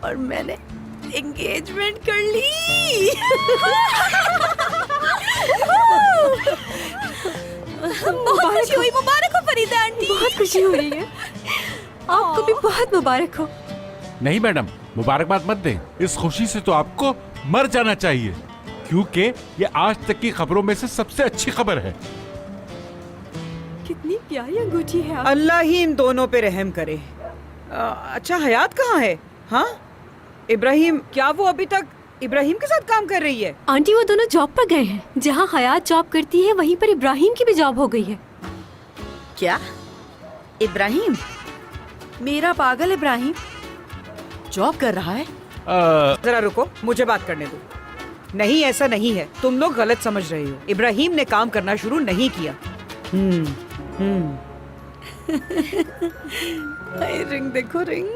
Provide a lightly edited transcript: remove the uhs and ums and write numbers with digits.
और मैंने एंगेजमेंट कर ली। बहुत खुशी हुई। मुबारक हो फरीदा आंटी। बहुत खुशी हो रही है। आपको भी बहुत मुबारक हो। नहीं मैडम, मुबारकबाद मत दें। इस खुशी से तो आपको मर जाना चाहिए, क्योंकि ये आज तक की खबरों में से सबसे अच्छी खबर है। कितनी प्यारी अंगूठी है। अल्लाह ही इन दोनों पे रहम करे। अच्छा, हयात कहाँ है? हाँ, इब्राहिम, क्या वो अभी तक इब्राहिम के साथ काम कर रही है? आंटी वो दोनों जॉब पर गए हैं। जहाँ हयात जॉब करती है वहीं पर इब्राहिम की भी जॉब हो गई है। क्या? इब्राहिम? मेरा पागल इब्राहिम जॉब कर रहा है? जरा रुको, मुझे बात करने दो। नहीं, ऐसा नहीं है, तुम लोग गलत समझ रहे हो। इब्राहिम ने काम करना शुरू नहीं किया। रिंग देखो, रिंग।